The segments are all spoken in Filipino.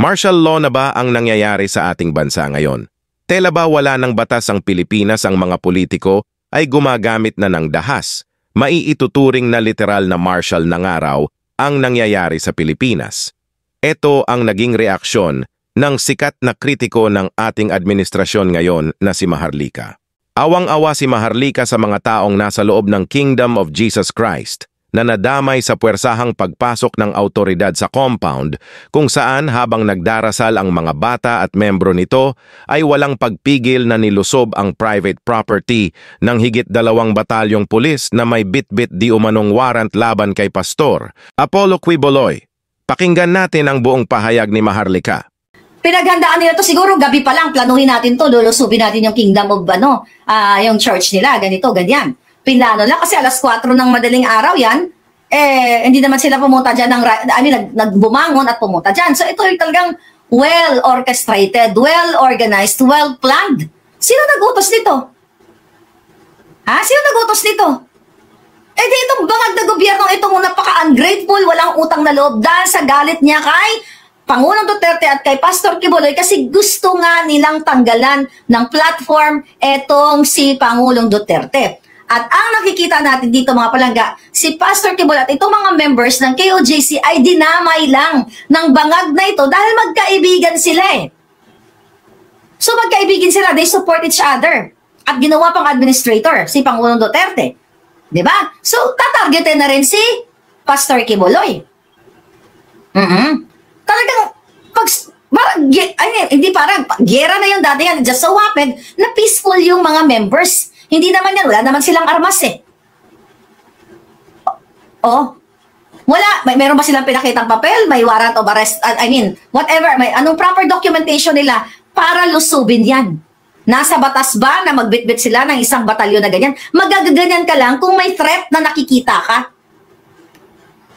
Martial law na ba ang nangyayari sa ating bansa ngayon? Tela ba wala ng batas ang Pilipinas, ang mga politiko ay gumagamit na ng dahas? Maiituturing na literal na martial na nga raw ang nangyayari sa Pilipinas. Ito ang naging reaksyon ng sikat na kritiko ng ating administrasyon ngayon na si Maharlika. Awang-awa si Maharlika sa mga taong nasa loob ng Kingdom of Jesus Christ na nadamay sa puwersahang pagpasok ng autoridad sa compound kung saan habang nagdarasal ang mga bata at membro nito ay walang pagpigil na nilusob ang private property ng higit 2 batalyong pulis na may bit-bit di umanong warrant laban kay Pastor Apollo Quiboloy. Pakinggan natin ang buong pahayag ni Maharlika. Pinaghandaan nila to siguro gabi pa lang, planuhin natin to, lulusubin natin yung kingdom of yung church nila, ganito, ganyan. Pinlano lang kasi alas 4 ng madaling araw yan, hindi naman sila pumunta dyan, nagbumangon at pumunta dyan. So ito yung talagang well-orchestrated, well-organized, well-planned. Sino nag-utos nito? Sino nag-utos nito? Di itong bangag na gobyerno, itong napaka-ungrateful, walang utang na loob dahil sa galit niya kay Pangulong Duterte at kay Pastor Quiboloy kasi gusto nga nilang tanggalan ng platform etong si Pangulong Duterte. At ang nakikita natin dito mga palangga, si Pastor Quiboloy at itong mga members ng KOJC ay dinamay lang ng bangag na ito dahil magkaibigan sila So magkaibigan sila, they support each other. At ginawa pang administrator, si Pangulong Duterte. Diba? So tatargetin na rin si Pastor Quiboloy. Talagang, hindi parang, gera na yung dati yan, just so happened na peaceful yung mga members. Hindi naman yan, wala naman silang armas Wala, meron ba silang pinakitang papel? May warrant of arrest, whatever, anong proper documentation nila para lusubin yan? Nasa batas ba na magbitbit sila ng isang batalyon na ganyan? Magagaganyan ka lang kung may threat na nakikita ka.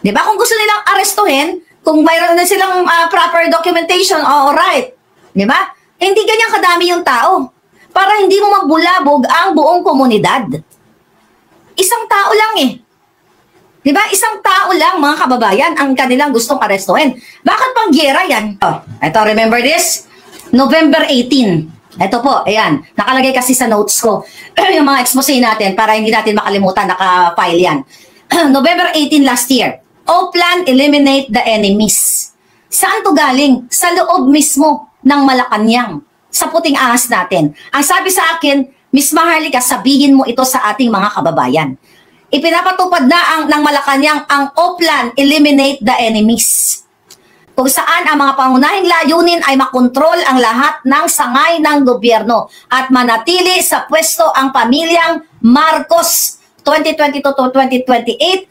Diba? Kung gusto nilang arestuhin, kung mayroon na silang proper documentation, alright. Diba? Hindi ganyan kadami yung tao. Para hindi mo magbulabog ang buong komunidad. Isang tao lang Diba? Isang tao lang, mga kababayan, ang kanilang gustong arestuhin. Bakit pang giyera yan? Ito, remember this? November 18. Ito po, ayan. Nakalagay kasi sa notes ko yung mga expose natin para hindi natin makalimutan, naka-file yan. November 18 last year. O-Plan, eliminate the enemies. Saan to galing? Sa loob mismo ng Malacanang. Sa puting ahas natin. Ang sabi sa akin, Miss Maharlika, sabihin mo ito sa ating mga kababayan. Ipinapatupad na ng Malacanang ang O-Plan, eliminate the enemies. Kung saan ang mga pangunahing layunin ay makontrol ang lahat ng sangay ng gobyerno at manatili sa pwesto ang pamilyang Marcos 2022 to 2028.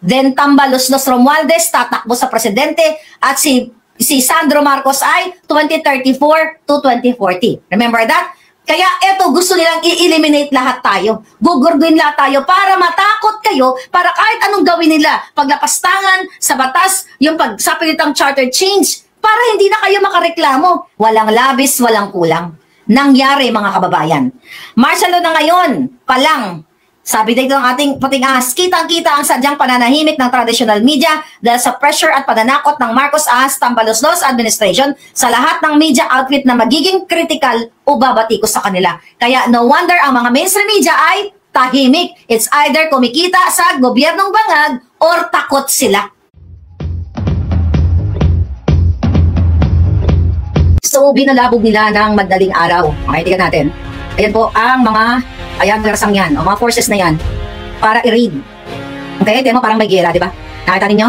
Then Tambaluslos Romualdez tatakbo sa presidente at si Sandro Marcos ay 2034 to 2040. Remember that? Kaya eto, gusto nilang i-eliminate lahat tayo. Gugurduin lahat tayo para matakot kayo, para kahit anong gawin nila, paglapastangan sa batas, yung pagsapilitang charter change, para hindi na kayo makareklamo. Walang labis, walang kulang. Nangyari mga kababayan. Martial law na ngayon pa lang. Sabi dito ng ating puting ahas, kitang-kita ang sadyang pananahimik ng traditional media dahil sa pressure at pananakot ng Marcos Ahas Tambaluslos administration sa lahat ng media outfit na magiging critical o babatikos sa kanila. Kaya no wonder ang mga mainstream media ay tahimik. It's either kumikita sa gobyernong bangag or takot sila. So, binalabog nila ng madaling araw. Okay, tingnan natin. Ayan po ang mga rasang yan, o mga forces na yan, para i-raid. Okay, di mo parang may gera, di ba? Nakita ninyo?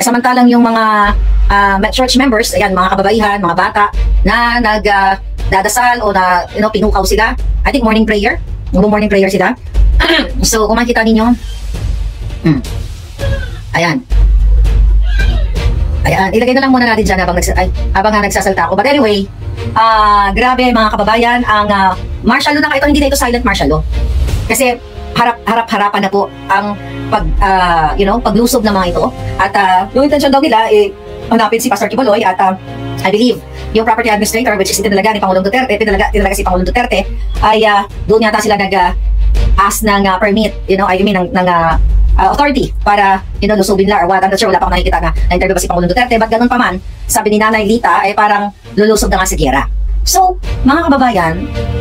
Samantalang yung mga church members, ayan, mga kababaihan, mga bata, na nagdadasal o na, pinukaw sila. I think morning prayer. Morning prayer sila. So, kung makikita ninyo, ayan. Ayan, ilagay na lang muna natin dyan habang nagsasalta ako. But anyway, grabe mga kababayan, ang martial law na ito, hindi na ito silent martial law. Kasi harap-harapan na po ang paglusob ng mga ito. At yung intention daw nila, hanapin si Pastor Quiboloy at I believe yung property administrator, which is tinalaga ni Pangulong Duterte, tinalaga si Pangulong Duterte, ay doon yata sila nag-ask ng permit, ng authority para lusubin nila or what. I'm not sure, wala pa akong nakikita na interview ba si Pangulong Duterte, but ganun pa man, sabi ni Nanay Lita, ay parang lulusob na nga si Gera. So, mga kababayan,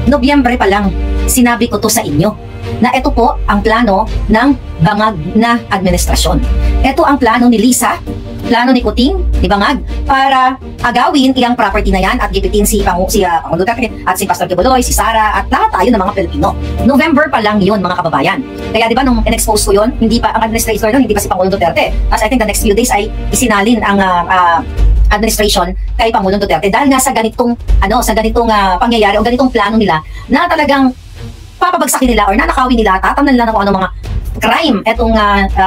Nobyembre pa lang, sinabi ko to sa inyo na ito po ang plano ng bangag na administrasyon. Ito ang plano ni Lisa, plano ni Kuting, ni Bangag, para agawin iyang property na yan at gipitin si Pangulo Duterte at si Pastor Kibuloy, si Sara, at lahat tayo ng mga Pilipino. November pa lang yun, mga kababayan. Kaya di ba nung in-expose ko yun, hindi pa ang administrator nun, hindi pa si Pangulo Duterte. As I think the next few days ay isinalin ang administration kay Pangulong Duterte dahil nga sa ganitong pangyayari o ganitong plano nila na talagang papabagsakin nila or nanakawin nila, tatamnan nila ng kung ano mga crime etong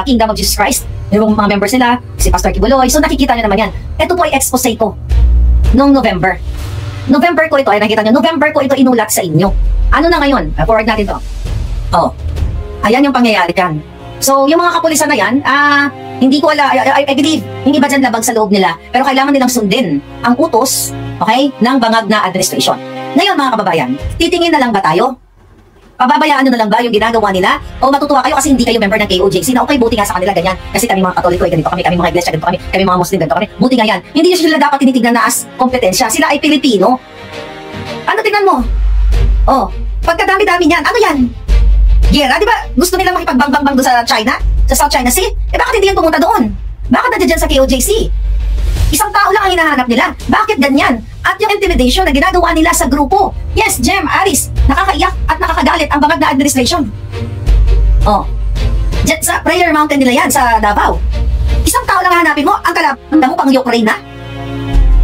Kingdom of Jesus Christ, yung mga members nila, si Pastor Kibuloy. So nakikita nyo naman yan. Ito po ay expose ko noong November ko ito, ay nakikita nyo, November ko ito inulat sa inyo. Ano na ngayon? Forward natin to. Oh, ayan yung pangyayari dyan. So yung mga kapulisan na yan, hindi ko wala, I believe, hindi ba dyan labag sa loob nila, pero kailangan nilang sundin ang utos, okay, ng bangag na administration. Ngayon mga kababayan, titingin na lang ba tayo? Pababayaan nyo na lang ba yung ginagawa nila? O matutuwa kayo kasi hindi kayo member ng KOJC na okay, buti nga sa kanila ganyan. Kasi kami mga Katoliko, ganito kami mga iglesia, ganito kami mga Muslim, ganito kami. Buti nga yan. Hindi nyo sila dapat tinitignan na as kompetensya. Sila ay Pilipino. Ano tingnan mo? Oh, pagkadami-dami niyan, ano yan? Gera, di ba gusto nilang makipagbangbang doon sa China? Sa South China Sea? Eh bakit hindi yan pumunta doon? Bakit nandiyan dyan sa KOJC? Isang tao lang ang hinahanap nila. Bakit ganyan? At yung intimidation na ginagawa nila sa grupo. Yes, Jem, Aris, nakakaiyak at nakakagalit ang bangag na administration. Oh, dyan sa Prayer Mountain nila yan, sa Davao. Isang tao lang hanapin mo, ang kalaban mo pang Ukraine na?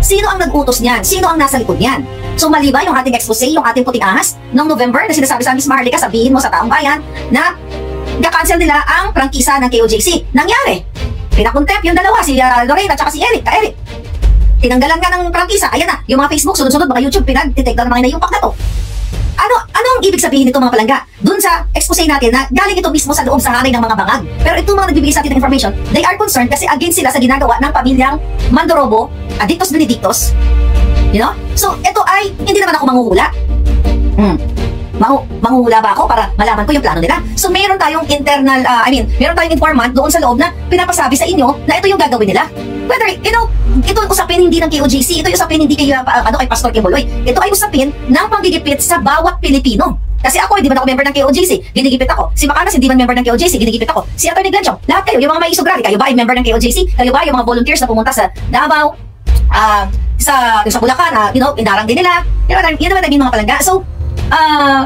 Sino ang nag-utos niyan? Sino ang nasa likod niyan? So mali ba yung ating expose, yung ating puting ahas noong November na sinasabi sa Miss Maharlika, sabihin mo sa taong bayan na kakancel nila ang prangkisa ng KOJC. Nangyari. Pinakontempt yung dalawa, si Lorena at saka si Eric. Tinanggalan nga ng prangkisa. Ayan na, yung mga Facebook, sunod-sunod, mga YouTube, pinag-detect na mga inayupak na to. Ano ang ibig sabihin nito mga palangga? Doon sa expose natin na galing ito mismo sa loob sa hanay ng mga bangag. Pero itong mga nagbibigay sa atin ng information, they are concerned kasi against sila sa ginagawa ng pamilyang Mandorobo, Adictos Benedictos. You know? So, ito ay, hindi naman ako manghuhula. Manghuhula ba ako para malaman ko yung plano nila? So, meron tayong internal, meron tayong informant doon sa loob na pinapasabi sa inyo na ito yung gagawin nila. Whether, ito yung usapin hindi ng KOJC, ito yung usapin hindi kay Pastor Kibuloy. Ito ay usapin ng panggigipit sa bawat Pilipino. Kasi ako, hindi man ako member ng KOJC, ginigipit ako. Si Macanas, hindi man member ng KOJC, ginigipit ako. Si Atty. Glenchong, lahat kayo, yung mga may isugrali, kayo ba ay member ng KOJC? Kayo ba yung mga volunteers na pumunta sa Davao, sa Bulacan, inarang din nila. Yun naman naging mga palangga. So,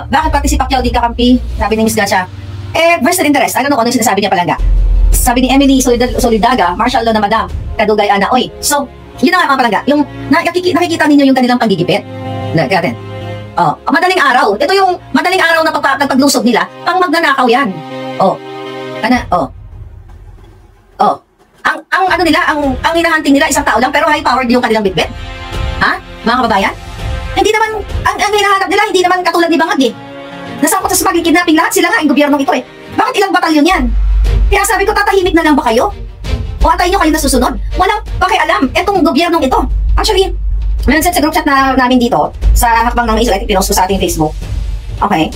bakit pati si Pacquiao di kakampi? Sabi ni Miss Gacha. Vested interest. I don't know kung ano yung sinasabi niya palangga. Sabi ni Emily Solidaga, martial law na madam, kadugay ana. Oy. So, yun na nga mga palangga. Yung nakikita ninyo yung kanilang panggigipit. Natin. Oh, madaling araw. Ito yung madaling araw na paglusob nila, pang magnanakaw yan. Oh. Ang ano nila, ang hinahanting nila isang tao lang pero high powered yung kanilang bitbit. Ha? Mga kababayan? Hindi naman, ang hinahanap nila, hindi naman katulad ni Bangag eh. Nasangkot sa pag-kidnapping lahat sila nga, yung gobyernong ito eh. Bakit ilang batalyon yan? Kaya sabi ko, tatahimik na lang ba kayo? O antayin nyo kayo na susunod? Walang pakialam, etong gobyernong ito. Actually, may nag-set sa group chat na namin dito, sa Hakbang ng Iso, I think pinost ko sa ating Facebook. Okay,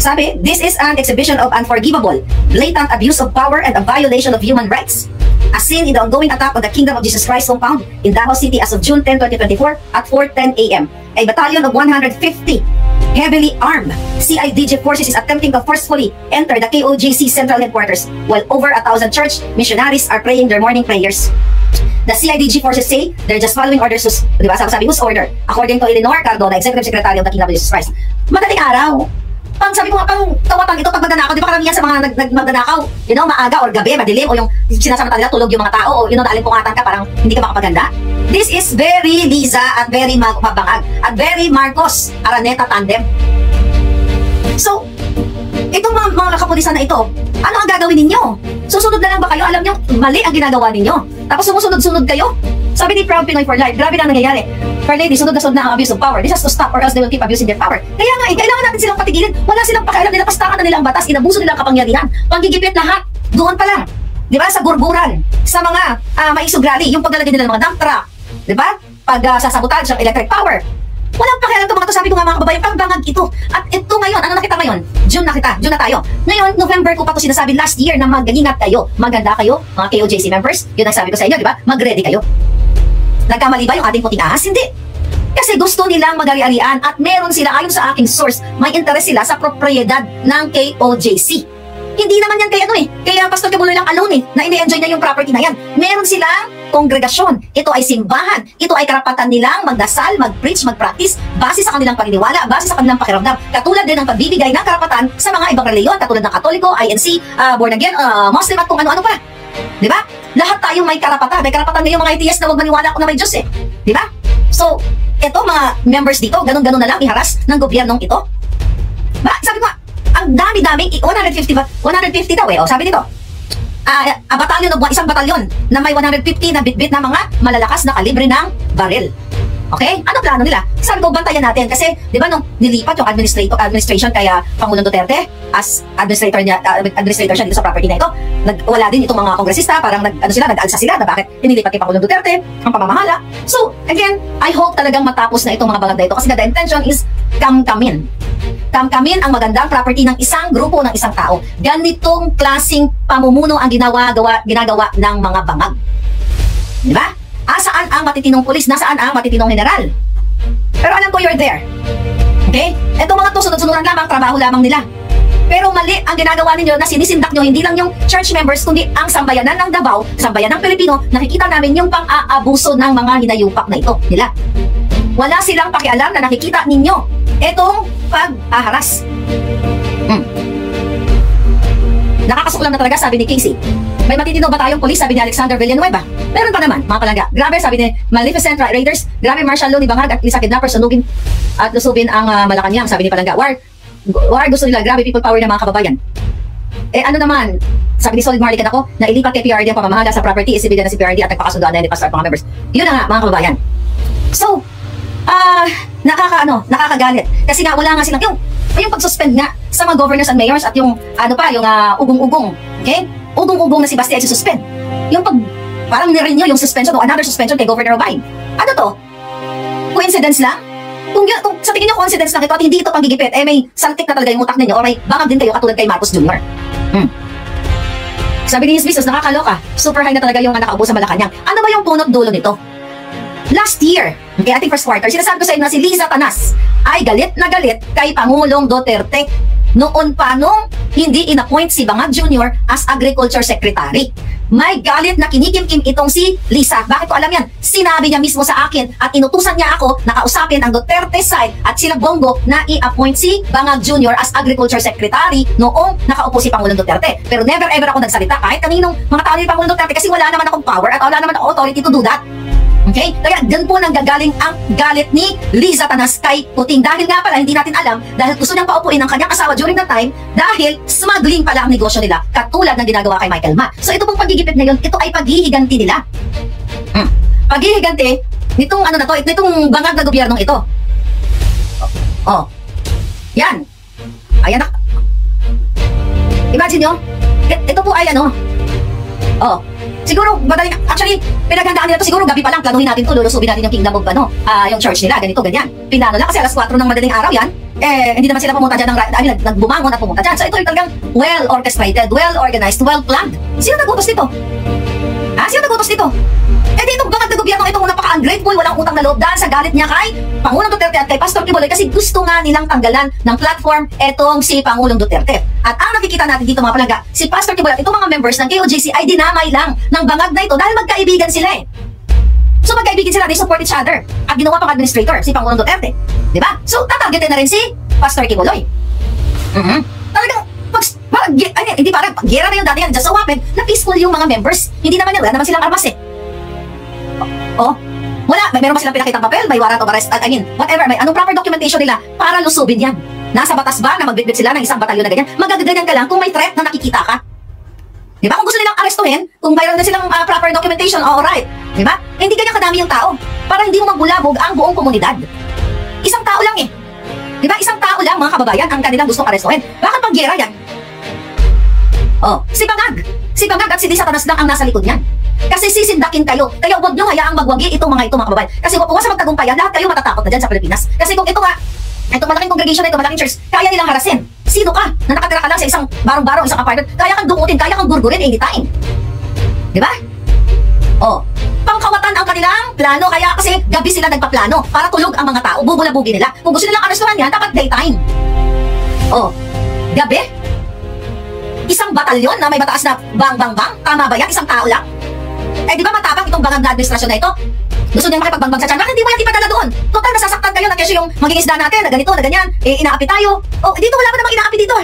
sabi, this is an exhibition of unforgivable, blatant abuse of power and a violation of human rights. As seen in the ongoing attack on the Kingdom of Jesus Christ compound in Davao City as of June 10, 2024 at 4:10 a.m. A battalion of 150 heavily armed CIDG forces is attempting to forcefully enter the KOJC central headquarters while over 1,000 church missionaries are praying their morning prayers. The CIDG forces say they're just following orders diba? Sabi, whose order? According to Eleanor Cardona, Executive Secretary of the Kingdom of Jesus Christ. Madaling araw. Pang sabi ko nga, pang tawatang ito pag magnanakaw, di ba karamihan sa mga magnanakaw, maaga or gabi, madilim, o yung sinasamata nila tulog yung mga tao, o naalipungatan ka, parang hindi ka makapaganda. This is very Liza at very Mabangag at very Marcos Araneta tandem. So, itong mga kapulisan na ito, ano ang gagawin ninyo? Susunod na lang ba kayo? Alam nyo, mali ang ginagawa ninyo. Tapos sumusunod-sunod kayo. Sabi ni Proud Pinoy for Life, grabe na ang nangyayari. Fair lady, sunod na sunod na ang abuse of power. This has to stop or else they will keep abusing their power. Kaya nga, kailangan natin silang patigilin. Wala silang pakialam, nilapastangan na nila ang batas, inabuso nila ang kapangyarihan. Panggigipit lahat. Doon pa lang. Di ba? Sa gurguran, sa mga maisugrali, yung paglalagay nila ng mga dump truck. Di ba? Pag sasabotage ng electric power. Walang pakialam to mga to, sabi ko nga mga kababayan, pagbangag ito. At ito ngayon, ano nakita ngayon? June na tayo. Ngayon, November ko pa to sinasabi last year na mag-ingat kayo, maganda kayo, mga KOJC members. Yun ang sabi ko sa inyo, di ba? Mag-ready kayo. Nagkamali ba yung ating puting ahas? Hindi. Kasi gusto nilang mag-ari-arian at meron sila, ayon sa aking source, may interest sila sa propriedad ng KOJC. Hindi naman yan kay ano eh. Kaya Pastor Kibuloy lang alone eh, na ini-enjoy niya yung property na yan. Meron silang kongregasyon. Ito ay simbahan. Ito ay karapatan nilang magdasal, mag-preach, mag-practice base sa kanilang paniniwala, base sa kanilang pakiramdam. Katulad din ng pagbibigay ng karapatan sa mga ibang reliyon, katulad ng Katoliko, INC, born again, Muslim at kung ano-ano pa. Di ba? Lahat tayong may karapatan. May karapatan ngayong mga atheist na huwag maniwala ko na may Diyos eh. Di ba? So, ito mga members dito, ganun-ganun na lang iharas ng gobyernong ito. Ba? Sabi ko, ang dami-daming, 150 daw eh. O, sabi dito, isang batalyon na may 150 na bit-bit na mga malalakas na kalibre ng baril. Okay? Ano plano nila? Sabi ko, bantayan natin. Kasi, di ba, nung nilipat yung administration kaya Pangulong Duterte, as administrator siya dito sa property na ito, wala din itong mga kongresista, parang nag-alsa sila na bakit inilipat kay Pangulong Duterte ang pamamahala. So, again, I hope talagang matapos na itong mga bagay na ito kasi the intention is kamkamin. Kamkamin ang magandang property ng isang grupo, ng isang tao. Ganitong klaseng pamumuno ang ginagawa ng mga bangag. Di ba? Saan ang matitinong pulis? Nasaan ang matitinong general? Pero alam ko you're there. Okay? Ito mga to, sunod-sunuran lamang, trabaho lamang nila. Pero mali ang ginagawa ninyo na sinisindak nyo, hindi lang yung church members, kundi ang sambayanan ng Davao, sambayanan ng Pilipino, nakikita namin yung pang-aabuso ng mga hinayupak na ito nila. Wala silang pakialam na nakikita ninyo itong pag-aharas. Nakakasuklam na talaga, sabi ni Casey. May matitino ba tayong polis, sabi ni Alexander Villanueva? Meron pa naman, mga palangga. Grabe, sabi ni Maleficent Raiders. Grabe, martial law ni Bangag at isa kidnappers sunugin at lusubin ang Malacanang, sabi ni Palangga. War gusto nila, grabe people power ng mga kababayan. Eh ano naman, sabi ni Solid Marley ako, na ilipat kay PRD ang pamamahala sa property, isibigan na si PRD at nagpakasundoan na ni Pastor at mga members. Yun na nga, mga kababayan. So, nakakagalit. Kasi nga wala nga silang yung pag-suspend nga sa mga governors and mayors at yung yung ugong-ugong. Okay? Ugong-ugong na si Basti ay suspend. Yung parang nirenew yung suspension o another suspension kay Governor Obay. Ano to? Coincidence lang? Kung sa tingin nyo coincidence lang ito at hindi ito panggigipit, may saltik na talaga yung utak ninyo o may bangag din kayo katulad kay Marcos Jr. Sabi ni Jesus, nakakaloka. Super high na talaga yung nakaupo sa Malacanang. Ano ba yung punot dulo nito? Last year, okay, ating first quarter, sinasabi ko sa inyo na si Liza Tanas ay galit na galit kay Pangulong Duterte noon pa nung hindi inappoint si Bangag Jr. as Agriculture Secretary. May galit na kinikimkim itong si Liza. Bakit ko alam yan? Sinabi niya mismo sa akin at inutusan niya ako na kausapin ang Duterte side at sila Bongo na i-appoint si Bangag Jr. as Agriculture Secretary noong nakaupo si Pangulong Duterte. Pero never ever ako nagsalita kahit kaninong mga tao ni Pangulong Duterte kasi wala naman akong power at wala naman akong authority to do that. Okay? Kaya dyan po nanggagaling ang galit ni Liza Tanas kay Puting. Dahil nga pala, hindi natin alam, dahil gusto niyang paupuin ang kanyang asawa during that time, dahil smuggling pala ang negosyo nila, katulad ng ginagawa kay Michael Ma. So ito pong pagigipit ngayon, ito ay paghihiganti nila. Paghihiganti, nitong bangag na gobyernong ito. Yan. Ayan na. Imagine nyo, ito po ay siguro, actually, pinaghandaan nila to siguro gabi pa lang, planuhin natin to, lulusubin natin yung kingdom of yung church nila, ganito, ganyan. Pinano lang kasi alas 4 ng madaling araw yan, hindi naman sila pumunta dyan, nagbumangon at pumunta dyan. So ito yung talagang well-orchestrated, well-organized, well-planned. Sino nagutos dito? Sino nagutos dito? Dito bangag na gobyerno itong napaka-ungrateful, walang utang na loob dahil sa galit niya kay Pangulong Duterte at kay Pastor Kibuloy kasi gusto nga nilang tanggalan ng platform etong si Pangulong Duterte. At ang nakikita natin dito mga palangga, si Pastor Kibuloy at itong mga members ng KOJC ay dinamay lang ng bangag na ito dahil magkaibigan sila eh. So magkaibigan sila, they support each other. At ginawa pang administrator, si Pangulong Duterte. Diba? So tatargetin na rin si Pastor Kibuloy. Talagang hindi parang gera na yung dati yan, just so happened na peaceful yung mga members. Hindi naman wala naman silang armas eh. Wala. Meron ba silang pinakitang papel? May warrant of arrest? Whatever. May anong proper documentation nila para lusubin yan? Nasa batas ba na magbitbit sila ng isang batalyon na ganyan? Magaganyan ka lang kung may threat na nakikita ka. Diba? Kung gusto nilang arestuhin, kung mayroon na silang proper documentation, alright. Diba? Hindi ganyan kadami yung tao. Para hindi mo magbulabog ang buong komunidad. Isang tao lang eh. Diba? Isang tao lang, mga kababayan, ang kanilang gustong arestuhin. Bakit pag-gera yan? Si Bangag at si Liza Tanas lang ang nasa likod niyan. Kasi sisindakin kayo. Kaya huwag nyo hayaang magwagi itong mga kababayan. Kasi huwag sa magtagumpayan, lahat kayo matatakot na dyan sa Pilipinas. Kasi kung ito nga, itong malaking congregation na ito, malaking church, kaya nilang harasin. Sino ka na nakatira ka lang sa isang barong-barong, isang apartment, kaya kang dungutin, kaya kang gurgurin anytime. Di ba? Oh, pangkawatan ang kanilang plano, kaya kasi gabi sila nagpaplano para tulog ang mga tao, bubula-bugi nila. Kung gusto nilang arestuhan yan, dapat daytime. Oh, gabi? Isang batalyon na may mataas na bang-bang-bang? Tama ba yan? Isang tao lang? Eh di ba matapang itong bangag na administrasyon na ito? Gusto niya makipagbang-bang sa tiyan. Bakit hindi mo yan ipadala doon? Total, nasasaktan kayo na kasi yung maging isda natin, na ganito, na ganyan, inaapi tayo. Oh, dito wala pa namang inaapi dito.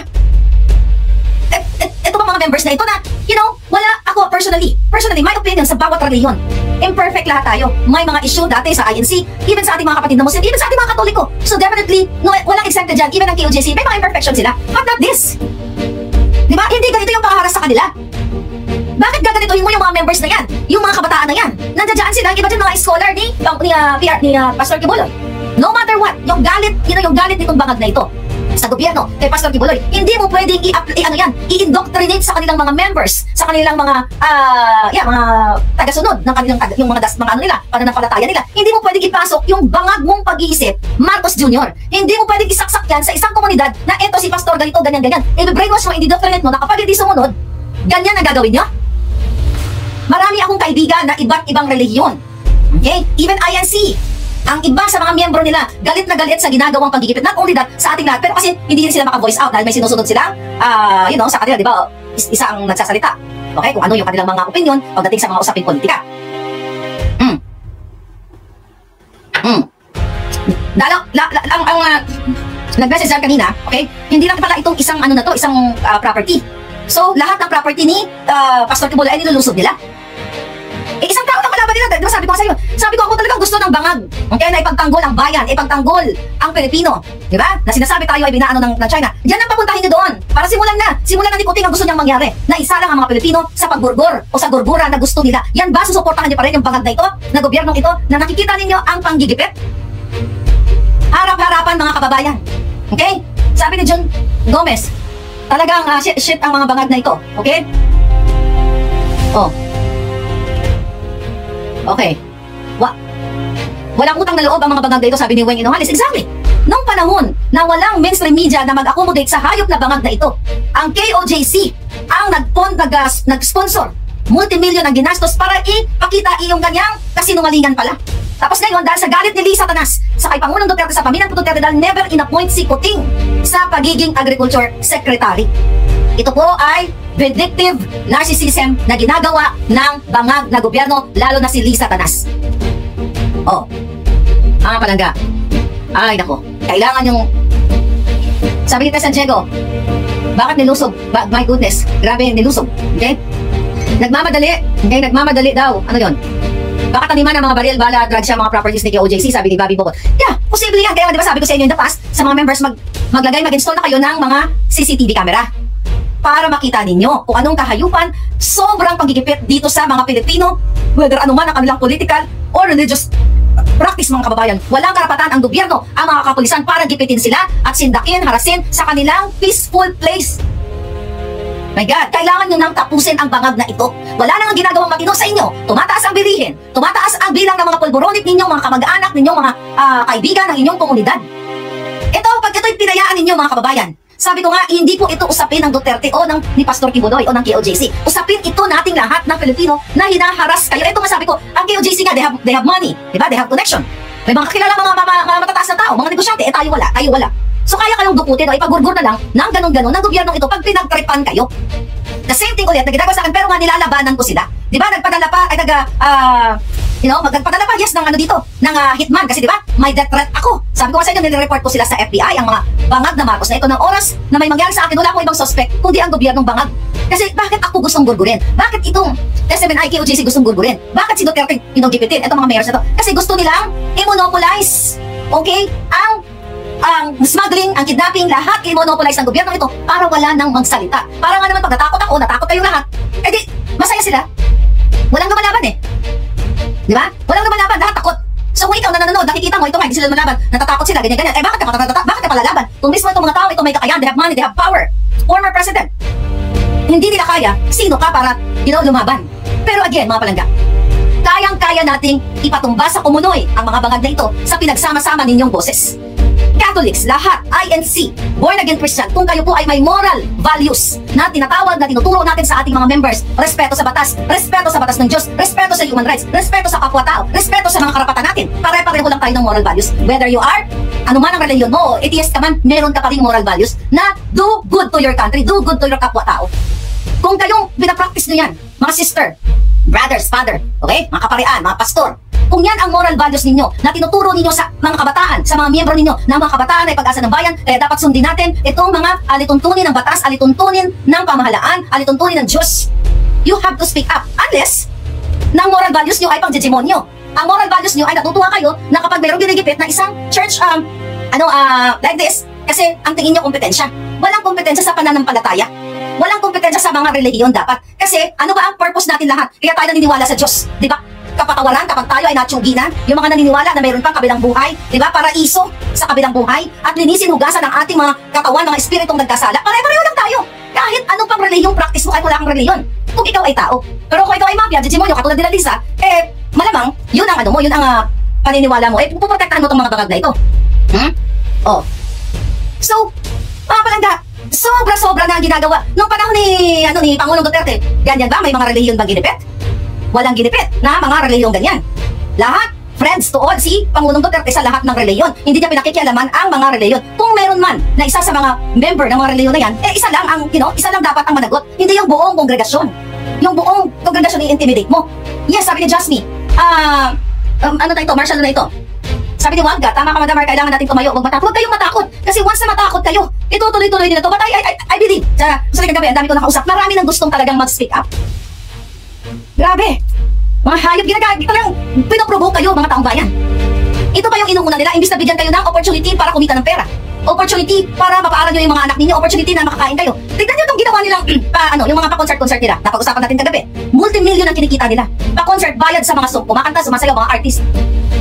Ito bang mga members na ito na, you know, wala ako personally, my opinion sa bawat reliyon. Imperfect lahat tayo. May mga issue dati sa INC, even sa ating mga kapatid na Muslim, even sa ating mga Katoliko. So definitely, no, walang exempted dyan. Even ang KOJC, may mga imperfections sila. But not this. Diba? Hindi ganito yung pangharas sa kanila. Bakit gaganituhin mo yung mga members na yan? Yung mga kabataan na yan? Nandiyan sila, iba dyan mga scholar ni Pastor Kibuloy. No matter what, yung galit, yung galit nitong bangag na ito sa gobyerno, kay Pastor Kibuloy, hindi mo pwedeng i-indoctrinate sa kanilang mga members, sa kanilang mga mga tagasunod ng kanilang yung mga ano nila, pananampalataya nila. Hindi mo pwedeng ipasok yung bangag mong pag-iisip, Marcos Jr. Hindi mo pwedeng isaksak yan sa isang komunidad na eto si Pastor ganito, ganyan. I-brainwash mo, i-indoctrinate mo na kapag hindi sumunod, ganyan ang gagawin nyo. Marami akong kaibigan na iba't ibang relihiyon. Okay? Even INC. Ang iba sa mga miyembro nila, galit na galit sa ginagawang pagigipit. Not only that, sa ating lahat. Pero kasi hindi din sila maka-voice out dahil may sinusunod silang, sa kanila, di ba? Isa ang nagsasalita. Okay? Kung ano yung kanilang mga opinion pagdating sa mga usaping politika. Nag-message dyan kanina, okay? Hindi lang pala itong isang isang property. So, lahat ng property ni Pastor Kibuloy ay nilulusog nila. Isang tao na kalaban nila, diba sabi ko sa iyo? Sabi ko, ako talagang gusto ng bangag. Okay, na ipagtanggol ang bayan, ipagtanggol ang Pilipino. Diba? Na sinasabi tayo ay binaano ng China. Diyan ang papuntahin niyo doon. Para simulan na ni Puting ang gusto niyang mangyari. Na isa lang ang mga Pilipino sa pagburgor o sa gurgura na gusto nila. Yan ba, susuportahan niyo pa rin yung bangag na ito, na gobyernong ito, na nakikita ninyo ang panggigipit? Harap-harapan mga kababayan. Okay? Sabi ni John Gomez, talagang shit ang mga bangag na ito. Okay? Oh. Okay. Walang utang na loob ang mga bangag na ito, sabi ni Weng Inohalis. Exactly. Nung panahon na walang mainstream media na mag-accommodate sa hayop na bangag na ito, ang KOJC ang nag-sponsor. Multimillion ang ginastos para ipakita iyong ganyang kasinungalingan pala. Tapos ngayon, dahil sa galit ni Lisa Tanas sa kay Pangulong Duterte, sa pamilyang Duterte, dahil never inappoint si Kuting sa pagiging Agriculture Secretary. Ito po ay vindictive narcissism na ginagawa ng bangag na gobyerno, lalo na si Lisa Tanas. Oh, mga palangga. Ay, nako. Kailangan yung... Sabi ni Santiago, bakit nilusog? My goodness, grabe nilusog. Okay? Nagmamadali. Okay, nagmamadali daw. Ano yon? Baka taniman ng mga baril, bala, drugs siya, mga properties ni KOJC, sabi ni Bobby Bocot. Yeah, posible yan. Kaya di ba sabi ko sa inyo in the past, sa mga members, mag-install na kayo ng mga CCTV camera para makita ninyo kung anong kahayupan, sobrang pagigipit dito sa mga Pilipino, whether anuman ang kanilang political or religious practice, mga kababayan. Walang karapatan ang gobyerno, ang mga kapulisan para gipitin sila at sindakin, harasin sa kanilang peaceful place. My God, kailangan nyo nang tapusin ang bangag na ito. Wala nang ginagawang matino sa inyo. Tumataas ang bilihin. Tumataas ang bilang ng mga pulburonit ninyo, mga kamag-anak ninyo, mga kaibigan ng inyong komunidad. Ito, pag ito'y pinayaan ninyo, mga kababayan, sabi ko nga, hindi po ito usapin ng Duterte o ni Pastor Kibuloy o ng KOJC. Usapin ito nating lahat ng Pilipino na hinaharas kayo. Ito nga sabi ko, ang KOJC nga, they have money. Diba? They have connection. May mga kakilala mga matataas na tao, mga negosyante. Tayo wala. So kaya kayong duputin o ipagurgur na lang ng ganun-ganun ng gobyernong ito pag pinagtripan kayo. The same thing ulit na ginagawa sa akin, pero nga nilalabanan ko sila. Di ba? Nagpadala pa, magpadala pa, yes, ng ng hitman. Kasi di ba, may death threat ako. Sabi ko nga sa inyo, nilireport ko sila sa FBI, ang mga bangag na Marcos na ito ng oras na may mangyari sa akin. Wala akong ibang suspect, kundi ang gobyernong bangag. Kasi bakit ako gustong gurgurin? Bakit itong SMNI, KOJC gustong gurgurin? Bakit si Duterte gipitin? Itong mga mayors na to. Kasi gusto nilang i-monopolize, okay, ang smuggling, ang kidnapping, lahat i-monopolize ng gobyerno ito para wala nang magsalita. Para nga naman pag natakot kayong lahat, edi masaya sila. Walang lumalaban Di ba? Walang lumalaban, lahat takot. So kung ikaw na nanonood, nakikita mo, ito nga, hindi sila lumalaban, natatakot sila, ganyan. Bakit ka palalaban? Kung mismo itong mga tao, ito may kakayahan, they have money, they have power. Former president. Hindi nila kaya, sino ka para, lumaban? Pero again, mga palangga, kayang-kaya nating ipatumba sa kumunoy ang mga bangag na ito sa pinagsama-sama ninyong boses. Catholics, lahat, INC, born again Christian, kung kayo po ay may moral values na tinatawag na tinuturo natin sa ating mga members, respeto sa batas ng Diyos, respeto sa human rights, respeto sa kapwa-tao, respeto sa mga karapatan natin. Pare-pareho lang tayo ng moral values. Whether you are, anuman ang reliyon mo, atheist ka man, meron ka pa rin moral values na do good to your country, do good to your kapwa-tao. Kung kayong binapractice nyo yan, mga sister, brothers, father, okay, mga kaparian, mga pastor, kung yan ang moral values ninyo na tinuturo ninyo sa mga kabataan, sa mga miyembro ninyo na mga kabataan ay pag-asa ng bayan, kaya dapat sundin natin itong mga alituntunin ng batas, alituntunin ng pamahalaan, alituntunin ng Diyos. You have to speak up. Unless, na ang moral values nyo ay pang-demonyo. Ang moral values nyo ay natutuwa kayo na kapag mayroong ginigipit na isang church, like this, kasi ang tingin nyo kompetensya. Walang kompetensya sa pananampalataya. Walang kompetensya sa mga relihiyon dapat. Kasi ano ba ang purpose natin lahat? Kaya tayo naniniwala sa Diyos, di ba? Kapatawaran kapag tayo ay natsuginan, yung mga naniniwala na mayroon pang kabilang buhay, di ba? Paraiso sa kabilang buhay, at linisin hugasan ang ating mga katawan, mga espiritong nagkasala. Pare-pareho lang tayo. Kahit ano pang relihiyong practice mo, kahit wala kang relihiyon. Kung ikaw ay tao. Pero kung ikaw ay mafia, demonyo, katulad nila Lisa, malamang, yun ang yun ang paniniwala mo. Puprotektahan mo itong mga bangag na ito. Oh. So, mga palangga, sobra-sobra na ang ginagawa. Noong panahon ni Pangulong Duterte, ganyan ba? May mga relihiyon bang ginipit? Walang ginipit na mga relihiyong ganyan. Lahat, friends to all, si Pangulong Duterte sa lahat ng relihiyon. Hindi niya pinakikialaman ang mga relihiyon. Kung meron man na isa sa mga member ng mga relihiyon na yan, isa lang ang, isa lang dapat ang managot. Hindi yung buong kongregasyon. Yung buong kongregasyon i-intimidate mo. Yes, sabi ni Jasmine, martial na ito. Sabi ni Wagga, tama ka Madam Mar, kailangan natin tumayo, huwag matakot. Huwag kayong matakot. Kasi once na matakot kayo, itutuloy-tuloy din ito. But I believe, sa kagabi, ang dami ko nakausap, marami nang gustong talagang mag-speak up. Grabe! Mga hayop, talagang pinoprovoke kayo, mga taong bayan. Ito pa yung inuuna nila, imbis na bigyan kayo ng opportunity para kumita ng pera. Opportunity para mapaaral nyo yung mga anak ninyo, opportunity na makakain kayo. Tignan nyo itong ginawa nilang, yung mga pa-concert nila. Napag-usapan natin kagabi. Multi-million ang kinikita nila. Pa-concert, bayad sa mga kumakanta, sumasayaw, mga artist.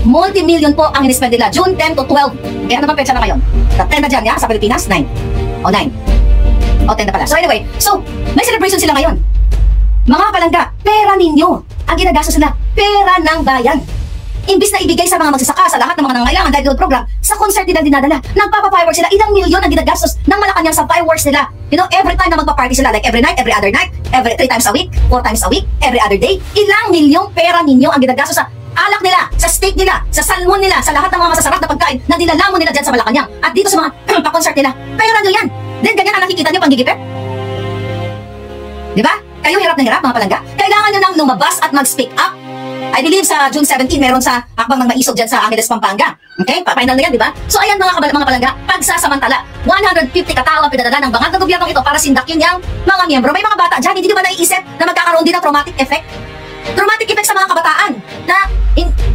Multi-million po ang in-spend nila. June 10 to 12. Kaya ano ba petsa na ngayon? 10 na dyan, ya? Sa Pilipinas? 9. O 9. O 10 na pala. So anyway, may celebration sila ngayon. Mga palangga, pera ninyo. Ang ginagastos sila, pera ng bayan. Imbis na ibigay sa mga magsasaka, sa lahat ng mga nangangailangan dahil doon program, sa concert nila dinadala. Nagpapa-fireworks sila, ilang milyon ang ginagastos ng Malacanang sa fireworks nila. You know, every time na magpa-party sila, like every night, every other night, every 3 times a week, 4 times a week, every other day, ilang milyong pera ninyo ang ginagastos sa alak nila, sa steak nila, sa salmon nila, sa lahat ng mga masasarap na pagkain na dinala mo nila dyan sa Malacanang. At dito sa mga pa-concert nila, pera nyo yan. Then ganyan ang nakikita nyo panggigipit. Diba? Kayo hirap na hirap, mga palangga. Kailangan nyo nang lumabas at mag-speak up. I believe sa June 17, meron sa Akbang ng Maisog dyan sa Angeles, Pampanga. Okay? Final na yan, di ba? So ayan mga palangga, pagsasamantala, 150 katao ang pinadala ng bangag ng gobyernong ito para sindakin yung mga miyembro. May mga bata dyan, hindi nyo ba naiisip na magkakaroon din ng traumatic effect? Traumatic effect sa mga kabataan na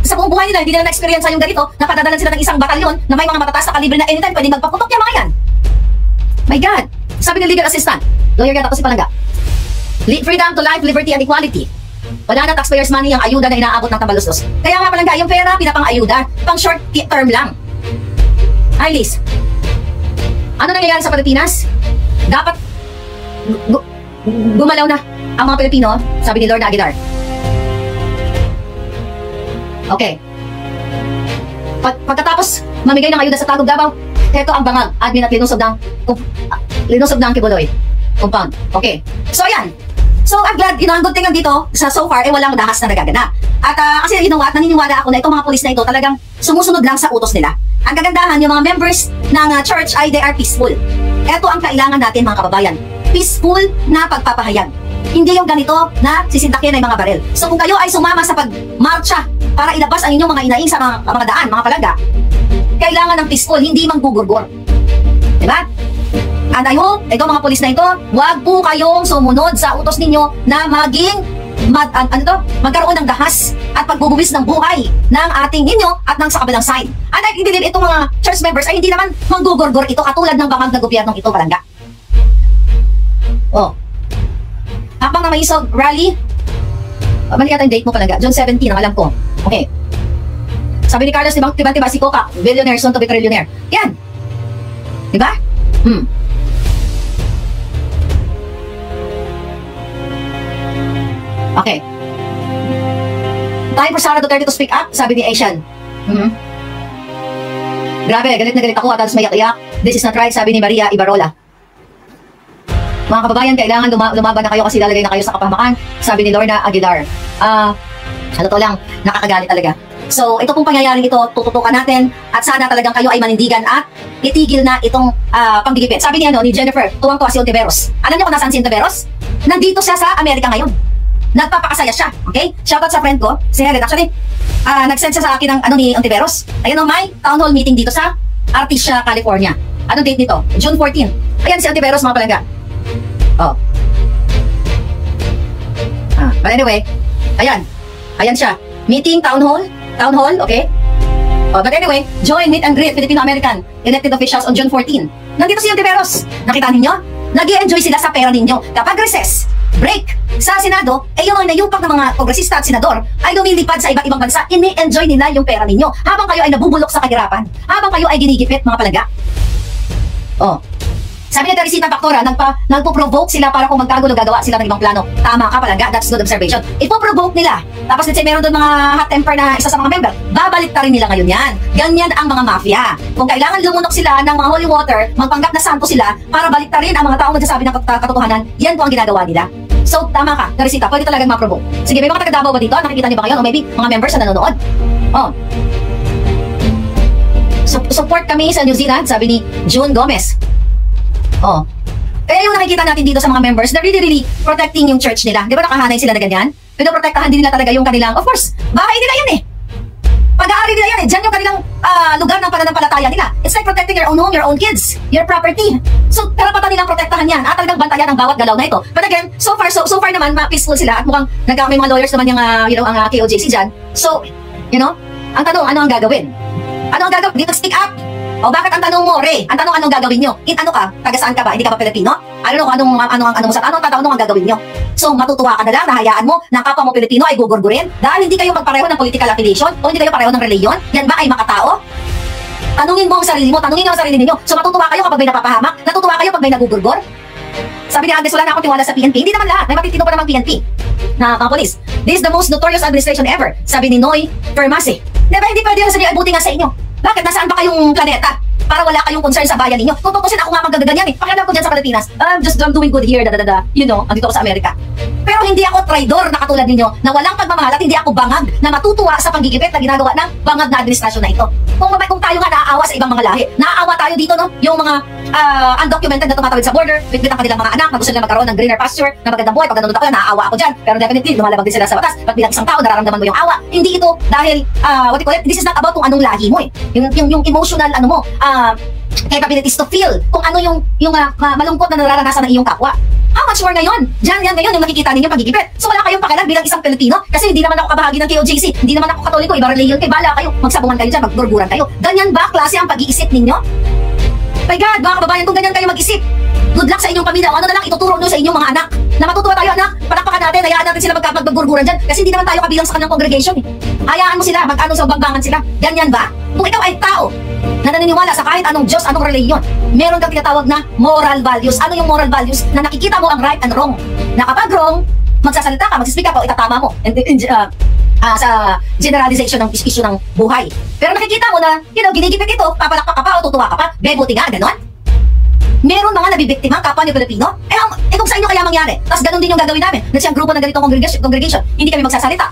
sa buong buhay nila, hindi nila na-experience yung ganito, napadadalan sila ng isang batalyon na may mga matataas na kalibre na anytime pwedeng magpaputok yung mga yan. My God! Sabi ng legal assistant, lawyer yan ako si Palangga, freedom to life, liberty, and equality. Wala na taxpayers money ang ayuda na inaabot ng tambalustos. Kaya nga Palangga, yung pera, pinapang-ayuda, pang short term lang. Liz, ano nangyayari sa Pilipinas? Dapat gumalaw na ang mga Pilipino, sabi ni Lord Aguilar. Okay. Pagkatapos mamigay ng ayuda sa Tagum Davao, ito ang bangag, admin at linusob ng Kibuloy compound. Okay. So ayan. So I'm glad, ang good thing dito, so far, walang dahas na nagaganap. At kasi naniniwala ako na itong mga pulis na ito talagang sumusunod lang sa utos nila. Ang kagandahan, yung mga members ng church ay they are peaceful. Ito ang kailangan natin mga kababayan. Peaceful na pagpapahayag. Hindi yung ganito na sisintakin ay mga baril. So kung kayo ay sumama sa pagmarcha para ilabas ang inyong mga inaing sa mga daan, mga palangga, kailangan ng peaceful, hindi manggugurgur. Diba? And I hope, ito mga pulis na ito, wag po kayong sumunod sa utos ninyo na magkaroon ng dahas at pagbubuwis ng buhay ng ating ninyo at ng sa kabilang side. And I believe itong mga church members ay hindi naman manggugurgur ito katulad ng bangag na gobyernong ito, palangga. Oh. Habang na may isog rally, mali yata yung date mo, palangga, June 17, ang alam ko. Okay. Sabi ni Carlos Tiba si Coca, billionaire, soon to be trillionaire. Yan. Diba? Okay. Time for Sara Duterte to speak up, sabi ni Asian. Grabe, galit na galit ako at halos mayak-iyak. This is not right, sabi ni Maria Ibarola. Mga kababayan, kailangan lumaban na kayo kasi lalagay na kayo sa kapahamakan, sabi ni Lorna Aguilar. Ano to lang, nakakagalit talaga. So, ito pong pangyayaring ito, tututukan natin at sana talagang kayo ay manindigan at itigil na itong panggigipit. Sabi ni Jennifer, tuwang-tuwa si Ontiveros. Alam niyo kung nasaan si Ontiveros? Nandito siya sa Amerika ngayon. Nagpapakasaya siya, okay? Shoutout sa friend ko, si Helen. Actually, nag-send siya sa akin ng ni Ontiveros. Ayun may town hall meeting dito sa Artesia, California. Anong date nito? June 14. Ayan si Ontiveros, mga palangga. Oh. But anyway, ayan siya. Meeting, town hall, okay? But anyway, join, meet and greet Filipino-American elected officials on June 14. Nandito si Ontiveros. Nakita ninyo? Nag-i-enjoy sila sa pera ninyo. Kapag recess, break, sa Senado, yung mga nayupak ng mga kongresista at senador ay lumilipad sa iba't ibang bansa, ini-enjoy nila yung pera ninyo habang kayo ay nabubulok sa kahirapan, habang kayo ay ginigipit, mga palangga. Sabi ni Teresita Pactora, nagpo-provoke sila para kung magkagulo gagawa sila ng ibang plano. Tama ka, palangga, that's good observation. Ipo-provoke nila. Tapos let's say meron doon mga hot temper na isa sa mga member, babalik ta rin nila ngayon yan. Ganyan ang mga mafia. Kung kailangan lumunok sila ng mga holy water, magpanggap na santo sila para balik ta rin ang mga taong nagsasabi ng katotohanan, yan po ang ginagawa nila. So, tama ka, Teresita, pwede talagang ma-provoke. Sige, may mga taga-Davao ba dito? Nakikita niyo ba ngayon? O maybe mga members na nanonood? Support kami sa New Zealand, sabi ni June Gomez. Kaya yung nakikita natin dito sa mga members, they're really protecting yung church nila. Di ba nakahanay sila na ganyan? Pinoprotektahan din nila talaga yung kanilang, of course, bahay nila yan eh. Pag-aari nila yan eh. Diyan yung kanilang lugar ng pananampalataya nila. It's like protecting your own home, your own kids, your property. So, karapatan nilang protektahan yan at talagang bantayan ang bawat galaw na ito. But again, so far naman, peaceful sila at mukhang may mga lawyers naman yung, ang KOJC dyan. So, ang tanong, ano ang gagawin? Ano ang gagawin? Dito speak up. O bakit ang tanong mo, Ray? Ang tanong, anong gagawin nyo? Ano ka? Taga saan ka ba? Hindi ka ba Pilipino? I don't know kung anong tatanong ang gagawin nyo. So, matutuwa ka na lang, nahayaan mo na kapwa mo Pilipino ay gugurgurin dahil hindi kayo magpareho ng political affiliation o hindi kayo pareho ng reliyon? Yan ba ay makatao? Tanungin mo ang sarili mo, tanungin nyo ang sarili ninyo. So, matutuwa kayo kapag may napapahamak? Natutuwa kayo pag may nagugurgor? Sabi ni Agnes, wala na akong tiwala sa PNP. Hindi naman lahat. May matitino pa naman PNP na mga polis. This is the most notorious administration ever. Sabi ni Noy Fermase. Diba, hindi pwede yung sabi, ay buti nga sa inyo. Bakit? Nasaan ba kayong planeta? Para wala kayong concern sa bayan ninyo. Kung tutusin ako nga magagaganyan eh. Pakialam ko dyan sa Pilipinas. I'm doing good here, andito ako sa Amerika. Pero hindi ako traidor na katulad ninyo na walang pagmamahal at hindi ako bangag na matutuwa sa panggigipit na ginagawa ng bangag na administrasyon na ito. Kung tayo nga naaawa sa ibang mga lahi, naaawa tayo dito, no? Yung mga undocumented na tumatawid sa border, bitbit ang kanilang mga anak, na gusto nila magkaroon ng greener pasture, na magandang buhay. Pag nanonood ako yan, naaawa ako dyan. Pero definitely, lumalabag din sila sa batas. Pag bilang isang tao, nararamdaman mo yung awa. Hindi ito dahil, this is not about kung anong lahi mo eh. Yung emotional, capabilities to feel kung ano yung malungkot na nararanasan ng iyong kapwa. How much more ngayon? Diyan ngayon yung nakikita ninyo pagigipit. So wala kayong pakialam bilang isang Pilipino kasi hindi naman ako kabahagi ng KOJC, hindi naman ako Katoliko, iba reliyon kayo, bala kayo, magsabungan kayo dyan, magburburan kayo. Ganyan ba klase ang pag-iisip ninyo? My God, mga kababayan, kung ganyan kayo mag-isip, good luck sa inyong pamilya. O ano na lang ituturo nyo sa inyong mga anak na matutuwa tayo, anak, palakpakan natin, hayaan natin sila magburburan dyan kasi hindi naman tayo kabilang sa kanyang congregation eh. Hayaan mo sila, sa bagbangan sila. Ganyan ba? Kung ikaw ay tao na naniniwala sa kahit anong Diyos, anong reliyon, meron kang tinatawag na moral values. Ano yung moral values? Na nakikita mo ang right and wrong. Na kapag wrong, magsasalita ka, magsispeak ka, o itatama mo. Sa generalization ng issue ng buhay. Pero nakikita mo na, ginigipit ito, papalakpak ka pa o tutuwa ka pa, bebuti nga, ganon. Meron mga nabibiktima, kapwa niyo Pilipino, kung sa inyo kaya mangyari, tapos ganon din yung gagawin namin, na siyang grupo ng ganitong congregation, hindi kami magsasalita.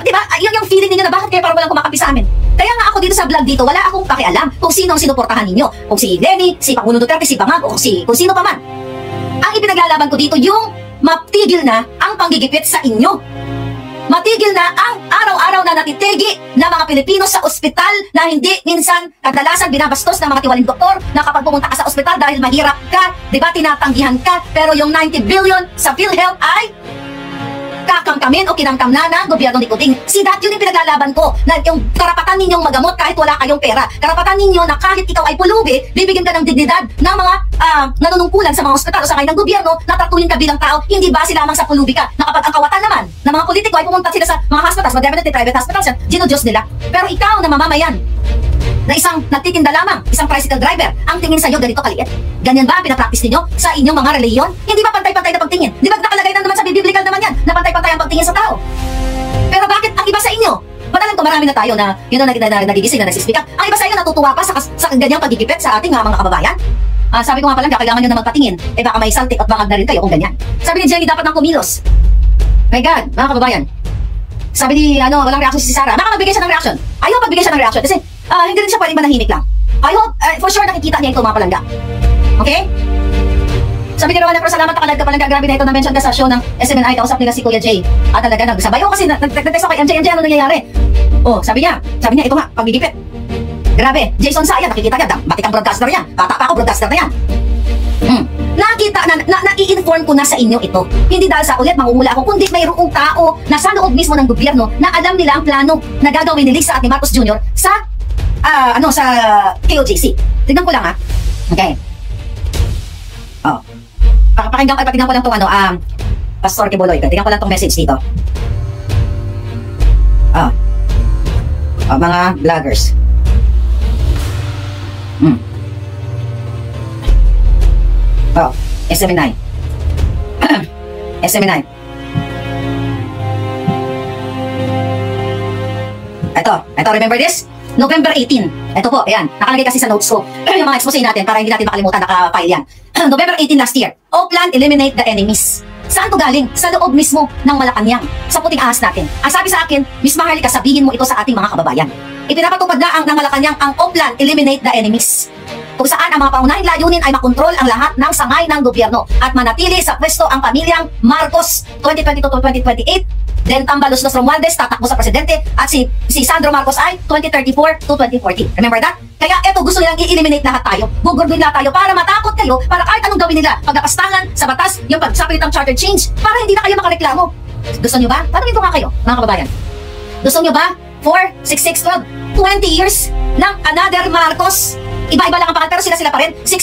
Diba, yun yung feeling ninyo na bakit kayo parang walang kumakampi sa amin. Kaya nga ako dito sa vlog dito, wala akong pakialam kung sino ang sinuportahan ninyo. Kung si Lenny, si Pangulong Duterte, si Bangag, o kung sino pa man. Ang ipinaglalaban ko dito, yung matigil na ang panggigipit sa inyo. Matigil na ang araw-araw na natitigi na mga Pilipino sa ospital na hindi minsan kadalasan binabastos ng mga tiwaling doktor na kapag pumunta ka sa ospital dahil mahirap ka, diba, tinatanggihan ka, pero yung 90 billion sa PhilHealth ay kakamkamin o kinangkam na ng gobyerno ni Kuting. See, that yun yung pinaglalaban ko, na yung karapatan ninyong magamot kahit wala kayong pera. Karapatan ninyo na kahit ikaw ay pulubi, bibigyan ka ng dignidad ng mga nanunungkulan sa mga ospital o sa ng gobyerno na tratuhin ka bilang tao, hindi base lamang sa pulubi ka. Na kapag ang kawatan naman ng mga politiko ay pumunta sila sa mga hospitals, definitely private hospitals yan, ginodiyos nila. Pero ikaw na mamamayan, na isang nagtitinda lamang, isang tricycle driver, ang tingin sa iyo ganito kaliit. Ganyan ba ang pinapractice ninyo sa inyong mga reliyon? Hindi ba pantay-pantay na pagtingin? Di ba nakalagay na naman sa biblical naman yan, na pantay-pantay ang pagtingin sa tao? Pero bakit ang iba sa inyo, madalang to marami na tayo na yun na nagigising na nagsispeak up. Ang iba sa inyo natutuwa pa sa ganyang pagigipit sa ating mga kababayan. Sabi ko nga pala, kailangan nyo na magpatingin. Baka may saltik at bangag na rin kayo kung ganyan. Sabi ni Jenny, dapat nang kumilos. My God, mga kababayan. Sabi ni, walang reaction si Sarah. Baka magbigay siya ng reaction. Ayaw magbigay siya ng reaction kasi hindi rin siya pwedeng manahimik lang. I hope, for sure nakikita niya ito mga palangga. Okay? Sabi ni Rowan, pero salamat nakalad ka palangga. Grabe na ito na-mention ka sa show ng SMNI. Kausap nila si Kuya Jay. Talaga nagsabay. Kasi nag-text ako kay MJ, ano nangyayari? Sabi niya, ito nga, pagigipit. Grabe, Jason Saya, nakikita niya, batik ang broadcaster yan. Bata pa ako, broadcaster na yan. Nakita na-i-inform ko na sa inyo ito. Hindi dahil sa ulit mangungula ako, kundi mayroong tao na sa loob mismo ng gobyerno na alam nila ang plano na gagawin ni Lisa at ni Marcos Jr. sa sa KOJC. Tignan ko lang ha. Okay. Patignan ko lang tong Pastor Kibuloy. Tignan ko lang tong message dito. Mga vloggers. SMNI. SMNI. Ito, remember this? November 18. Ito po, ayan. Nakalagay kasi sa notes ko. Yung mga expose natin para hindi natin makalimutan, naka-file yan. November 18 last year. Oplan, eliminate the enemies. Saan to galing? Sa loob mismo ng Malacanang. Sa puting ahas natin. Ang sabi sa akin, Miss Maharlika, sabihin mo ito sa ating mga kababayan. Ipinapatupad na ng Malacanang ang Oplan, eliminate the enemies. Kung saan ang mga paunahing layunin ay makontrol ang lahat ng sangay ng gobyerno at manatili sa pwesto ang pamilyang Marcos 2022-2028. Then Tambalos Los Romualdez tatakbo sa presidente at si Sandro Marcos ay 2034 to 2040. Remember that? Kaya eto gusto nilang i-eliminate lahat tayo. Gugurduin lahat tayo para matakot kayo, para kahit anong gawin nila, pagkapastangan sa batas, yung pagsapit ng charter change, para hindi na kayo makareklamo. Gusto nyo ba? Tanungin ko nga kayo, mga kababayan. Gusto nyo ba? 4, 6, 6, 12, 20 years ng another Marcos. Iba-iba lang ang pangalan pero sila pa rin. 6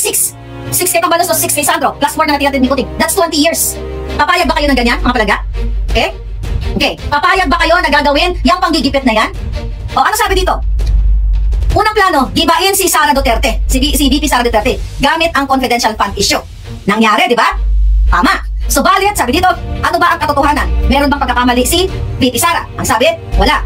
kay Tambalos, 6 kay Sandro, plus 4 na natin nikuting. That's 20 years. Papayag ba kayo ng ganyan, mga palaga? Okay? Okay, papayag ba kayo na gagawin yung panggigipit na yan? Ano sabi dito? Unang plano, gibain si Sara Duterte, si VP Sara Duterte, gamit ang confidential fund issue. Nangyari, di ba? Tama. Subalit, sabi dito, ano ba ang katotohanan? Meron bang pagkakamali si VP Sara? Ang sabi, wala.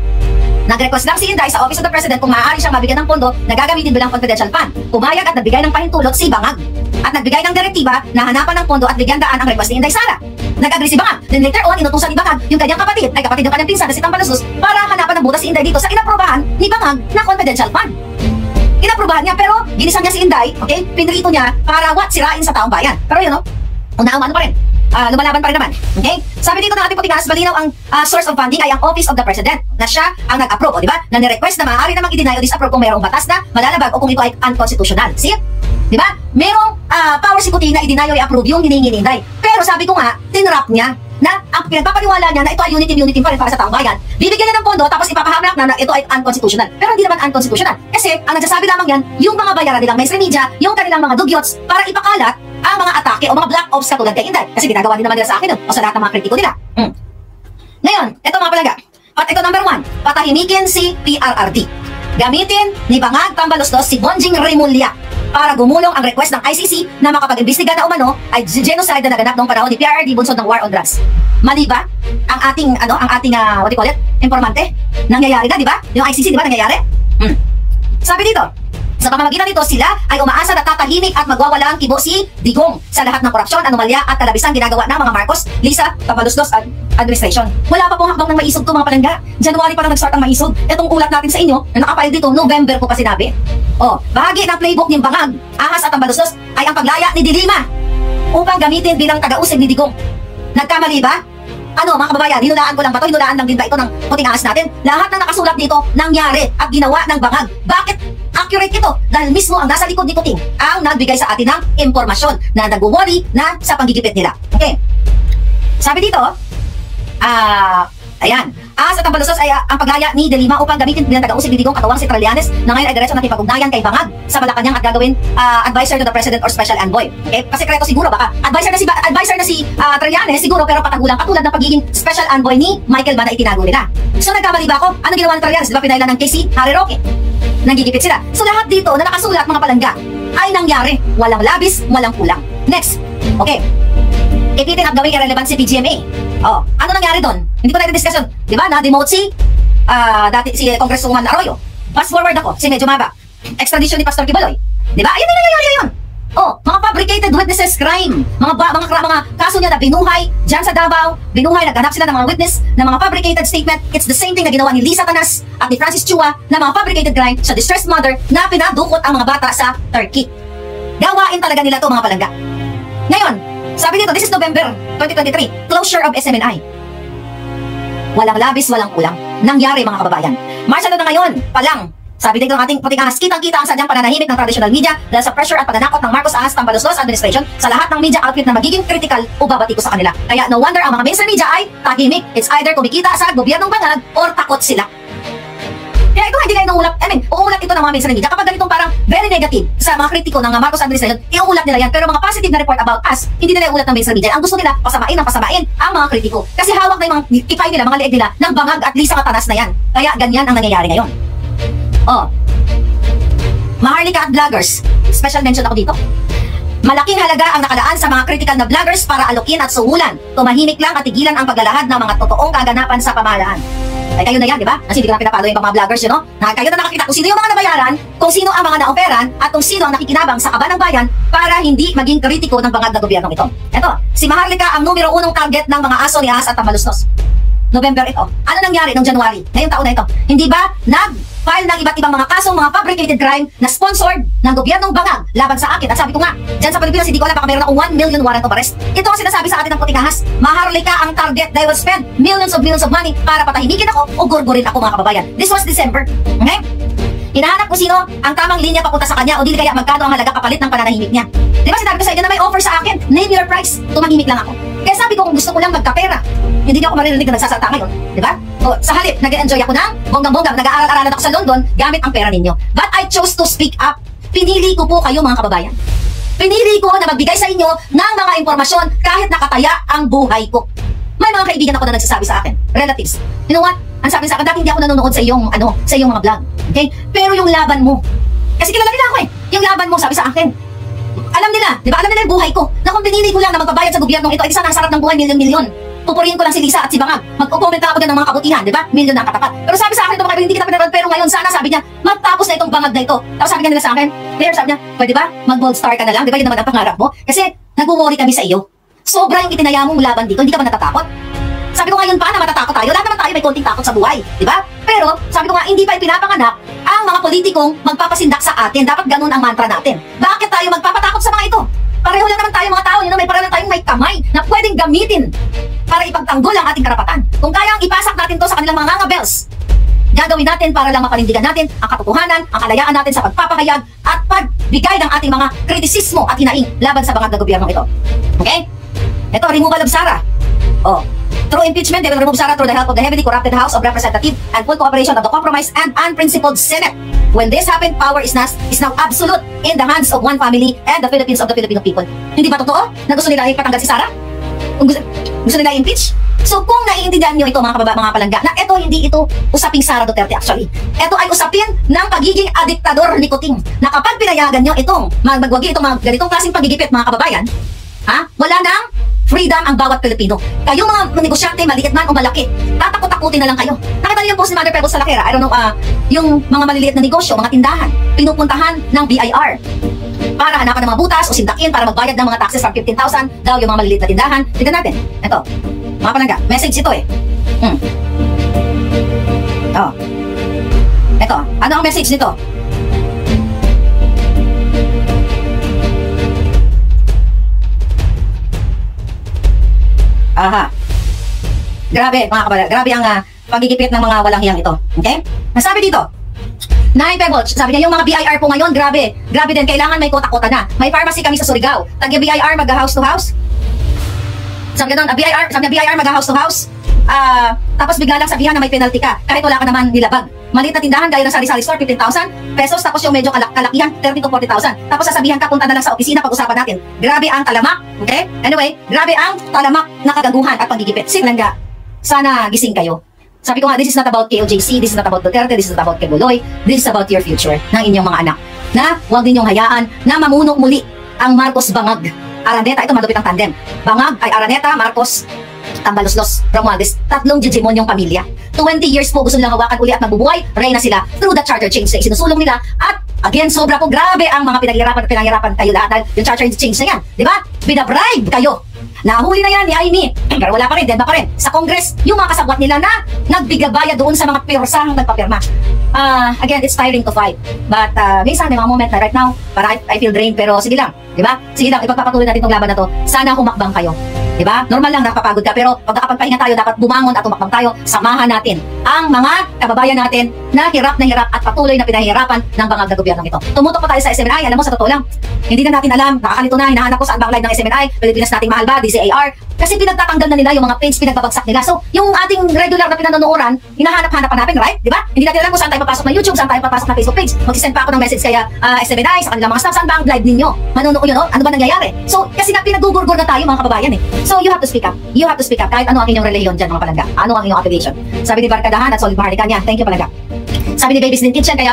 Nag-request lang si Inday sa Office of the President kung maaari siyang mabigyan ng pondo na gagamitin bilang confidential fund. Pumayag at nagbigay ng pahintulot si Bangag. At nagbigay ng direktiba na hanapan ng pondo at bigyan daan ang request ni Inday Sara. Nag-agree si Bangag. Then later on, inutusan ni Bangag yung kanyang kapatid ng kanyang pinsan na si Tambalos para hanapan ng butas si Inday dito sa inaprobahan ni Bangag na confidential fund. Inaprobahan niya pero ginisan niya si Inday, okay? Pinrito niya para sirain sa taong bayan. Pero yun, unaang pa rin. Lumalaban pa rin naman. Okay? Sabi dito ng ating putingas, malinaw ang source of funding ay ang Office of the President na siya ang nag-approve, di ba? Na ni-request na maaari namang i-deny o disapprove kung mayroong batas na malalabag o kung ito ay unconstitutional. See? Di ba? Merong power si Kuti na i-deny o i-approve yung hinihingi ni Inday. Pero sabi ko nga, tinrap niya na ang pinagpapaniwala niya na ito ay unity pa rin para sa taong bayan. Bibigyan niya ng pondo tapos ipapahamak na ito ay unconstitutional. Pero hindi naman unconstitutional. Kasi ang nagsasabi lamang yan, yung mga bayaran nilang mainstream media, yung kanilang mga dugyots para ipakalat ang mga atake o mga black ops katulad kay Inday. Kasi ginagawa din naman nila sa akin o sa lahat ng mga kritiko nila. Ngayon, ito mga palaga. At ito number 1, patahimikin si PRRD. Gamitin ni Bangag Tambalos si Bonjing Remulla para gumulong ang request ng ICC na makapag-imbestiga na umano ay genocide na naganap noong panahon ni PRRD bunsod ng war on drugs. Mali ba ang ating what do you call it? Informante? Nangyayari na, di ba? Yung ICC, di ba nangyayari? Sabi dito, sa pamamagitan nito, sila ay umaasa na tatahimik at magwawalang kibo si Digong sa lahat ng korupsyon, anomalya at kalabisang ginagawa ng mga Marcos, Lisa, Tambalos at administration. Wala pa pong hakbang ng maisog to mga palangga. January pa lang nag-start ang maisog. Itong ulat natin sa inyo na nakapile dito, November ko pa sinabi. Bahagi ng playbook ni Bangag, Ahas at Tambalos ay ang paglaya ni Dilima upang gamitin bilang taga-usig ni Digong. Nagkamali ba? Mga kababayan, hinulaan ko lang ba ito? Hinulaan lang din ba ito ng puting ahas natin? Lahat na nakasulat dito, nangyari at ginawa ng Bangag. Bakit accurate ito? Dahil mismo ang nasa likod ni Puting ang nagbigay sa atin ng impormasyon na nag-worry na sa panggigipit nila. Okay. Sabi dito, ayan, Ahas at Tambalos ay ang paglaya ni Dilima upang gamitin bilang taga-usig ni Digong katawang si Trillanes na ngayon ay diretso natin pag-ugnayan kay Bangag sa Malacanang at gagawin advisor to the President or Special Envoy. Okay? Pasikreto siguro baka advisor na si Trillanes siguro pero patagulang katulad ng pagiging Special Envoy ni Michael ba na itinago nila. So nagkamali ba ako? Ano ginawa ng Trillanes? Di ba pinailan ng KC Harry Roque? Nanggigipit sila. So lahat dito na nakasulat mga palangga ay nangyari. Walang labis, walang kulang. Next. Okay. Ipitin at gawing irrelevant si PGMA. Ano nangyari doon? Hindi ko na i-discussion. Di ba? Na-demote si dati si Congresswoman Arroyo. Fast forward ako, si medyo maba. Extradition ni Pastor Kibuloy. Di ba? Ayun, yun. Oh, mga fabricated witnesses crime. Mga kaso niya na binuhay dyan sa Davao, binuhay, naghanap sila ng mga witness ng mga fabricated statement. It's the same thing na ginawa ni Lisa Tanas at ni Francis Chua na mga fabricated crime sa distressed mother na pinadukot ang mga bata sa Turkey. Gawain talaga nila to, mga palangga. Ngayon, sabi dito, this is November 2023, closure of SMNI. Walang labis, walang kulang. Nangyari, mga kababayan. Martial law na ngayon pa lang. Sabi dito ng ating puting ahas, kitang-kita ang sadyang pananahimik ng traditional media dahil sa pressure at pagnanakot ng Marcos Ahas Tambaluslos administration sa lahat ng media outlet na magiging critical o babatiko sa kanila. Kaya no wonder ang mga mainstream media ay tahimik. It's either kumikita sa gobyernong bangag or takot sila. Kaya ito hindi na inuulat, uulat ito ng mga mainstream media kapag ganitong parang very negative sa mga kritiko ng Marcos administration, iuulat nila yan. Pero mga positive na report about us, hindi nila iulat ng mainstream media. Ang gusto nila, pasamain ang mga kritiko. Kasi hawak na yung mga kipay nila, mga leeg nila ng bangag at Lisa Tanas na yan. Kaya ganyan ang nangyayari ngayon. Oh, Maharlika at vloggers, special mention ako dito. Malaking halaga ang nakalaan sa mga critical na vloggers para alokin at suhulan. Tumahimik lang at tigilan ang paglalahad ng mga totoong kaganapan sa pamahalaan. Ay kayo na yan, di ba? Kasi hindi ko na pinapalo yung mga vloggers, kayo na nakakita kung sino yung mga nabayaran, kung sino ang mga naoperan, at kung sino ang nakikinabang sa kaba ng bayan para hindi maging kritiko ng bangag na gobyernong ito. Ito, si Maharlika ang numero 1 target ng mga aso ni Ahas at Tambaluslos. November ito. Ano nangyari noong January? Ngayong taon na ito. Hindi ba nag-file ng iba't ibang mga kasong mga fabricated crime na sponsored ng gobyernong bangag laban sa akin? At sabi ko nga, dyan sa Pilipinas, hindi ko alam baka mayroon akong 1 million warrant of arrest. Ito ang sinasabi sa atin ng puting ahas. Maharlika ang target. They will spend millions of money para patahimikin ako o gurgurin ako, mga kababayan. This was December. Okay? Hinahanap ko sino ang tamang linya papunta sa kanya o dili kaya magkano ang halaga kapalit ng pananahimik niya. Di ba sinabi ko sa inyo na may offer sa akin? Name your price. Tumahimik lang ako. Kaya sabi ko kung gusto ko lang magkapera, hindi niyo ako maririnig na nagsasalta ngayon. Di ba? O sa halip, nag-enjoy ako ng bonggang-bonggang, nag-aaral-aralan ako sa London gamit ang pera ninyo. But I chose to speak up. Pinili ko po kayo, mga kababayan. Pinili ko na magbigay sa inyo ng mga impormasyon kahit nakataya ang buhay ko. May mga kaibigan ako na nagsasabi sa akin, relatives. You know what? Ang sabi sa akin, dati hindi ako nanonood sa iyong mga vlog. Okay? Pero yung laban mo, kasi kilala nila ako yung laban mo, sabi sa akin. Alam nila, di ba? Alam nila yung buhay ko. Na kung pinili ko lang na magpabayad sa gobyernong ito, ay sana ang sarap ng buhay, milyon-milyon. Pupurihin ko lang si Lisa at si Bangag. Mag-comment lang ako dyan ng mga kabutihan, di ba? Milyon na ang katapat. Pero sabi sa akin ito, hindi kita pinanood, pero ngayon sana, sabi niya, matapos na itong Bangag na ito. Tapos sabi nila sa akin, Claire, sabi niya, pwede ba? Mag-bold star ka na lang, di ba? Yun naman ang pangarap mo. Kasi nag-worry kami sa iyo. Sobra yung itinaya mong laban dito, hindi ka ba natatakot? Sabi ko ngayon pa na matatakot tayo. Lahat naman tayo may konting takot sa buhay, di ba? Pero sabi ko nga, hindi pa ipinapanganak ang mga politikong magpapasindak sa atin. Dapat ganun ang mantra natin. Bakit tayo magpapatakot sa mga ito? Pareho lang naman tayo mga tao, may pareho lang tayong may kamay na pwedeng gamitin para ipagtanggol ang ating karapatan. Kung kayang ipasak natin to sa kanilang mga ngangabels, gagawin natin para lang mapanindigan natin ang katotohanan, ang kalayaan natin sa pagpapahayag at pagbigay ng ating mga kritisismo at hinaing laban sa bangag na gobyernong ito. Okay? Ito, removal of Sara. Oh. Through impeachment, they will remove Sara through the help of the heavily corrupted House of Representatives and full cooperation of the compromised and unprincipled Senate. When this happened, power is now absolute in the hands of one family and the Philippines of the Filipino people. Hindi ba totoo na gusto nila ipatanggal si Sara? Kung gusto nila impeach? So kung naiintindihan nyo ito, mga palangga, na ito hindi ito usaping Sara Duterte actually. Ito ay usapin ng pagiging adiktador ni Kuting. Na kapag pinayagan nyo itong magwagi itong mga ganitong klaseng pagigipit, mga kababayan, wala nang freedom ang bawat Pilipino. Kayo mga negosyante, maliit man o malaki, tatakot-takutin na lang kayo. Nakita niyo yung post ni Mother Pebbles sa Lakera, I don't know, yung mga maliliit na negosyo, mga tindahan, pinupuntahan ng BIR para hanapan ng mga butas o sindakin para magbayad ng mga taxes from 15,000 daw yung mga maliliit na tindahan. Tignan natin. Ito, mga palangga, message ito Ito, ano ang message nito? Aha. Grabe, mga kababayan. Grabe ang pagigipit ng mga walang hiyang ito. Okay? Nasabi dito, Nay Pebbles, sabi niya yung mga BIR po ngayon, grabe. Grabe din, kailangan may kota-kota na. May pharmacy kami sa Surigao. Tagya BIR mag-house to house. Sabi niya doon, BIR mag-house to house. Tapos bigla lang sabihan na may penalty ka kahit wala ka naman nilabag. Maliit na tindahan gaya ng sari-sari store, 15,000 pesos. Tapos yung medyo kalakihan, 30 to 40,000. Tapos sasabihan ka, punta na lang sa opisina, pag-usapan natin. Grabe ang talamak. Okay? Anyway, grabe ang talamak na kagaguhan at pagigipit. Silangga, sana gising kayo. Sabi ko nga, this is not about KOJC, this is not about Duterte, this is not about Kibuloy, this is about your future ng inyong mga anak. Na huwag ninyong hayaan na mamuno muli ang Marcos Bangag. Araneta, ito malupit ang tandem. Bangag ay Araneta, Marcos Tambalos-los, Romualdez, 3 Digimon yung pamilya. 20 years po gusto nilang hawakan uli at mabubuhay, reyna sila through the charter change na isinusulong nila. At again, sobra po grabe ang mga pinaghirapan kayo lahat dahil yung charter change na yan. Di ba? Binabribe kayo. Nahuli na yan ni Amy, pero wala pa rin, dead pa rin. Sa Congress, yung mga kasabwat nila na nagbigabaya doon sa mga pirsahang nagpapirma. Again, it's tiring to fight. But minsan may mga moment na right now, para I feel drained, pero sige lang. Diba? Sige lang, ipagpapatuloy natin itong laban na to. Sana humakbang kayo. Diba? Normal lang nakapagod ka, pero pag nakapagpahinga tayo, dapat bumangon at humakbang tayo. Samahan natin ang mga kababayan natin na hirap at patuloy na pinahihirapan ng bangag na gobyernong ito. Tumutok pa tayo sa SMNI, alam mo sa totoo lang, hindi na natin alam, nakakalito na, hinahanap ko saan bang live ng SMNI, Pilipinas Nating Mahal Ba, DCAR, kasi pinagtatanggal na nila yung mga page, pinagbabagsak nila. So, yung ating regular na pinanonood, hinahanap-hanap pa natin, right? Diba? Hindi natin alam kung saan tayo papasok na YouTube, saan tayo papasok na Facebook page. Magsisend pa ako ng message kaya SMNI, sa kanilang mga staff, saan ba ang live ninyo? Manonood yun, no? Ano ba nangyayari? So, kasi nga pinagugurgur na tayo mga kababayan eh. So, you have to speak up. You have to speak up. Kahit ano ang inyong relihiyon dyan mga palangga. Ano ang inyong affiliation. Sabi ni Barkadahan at Solid Maharlika niya. Thank you palangga. Sabi ni Baby Slim Kitchen, kaya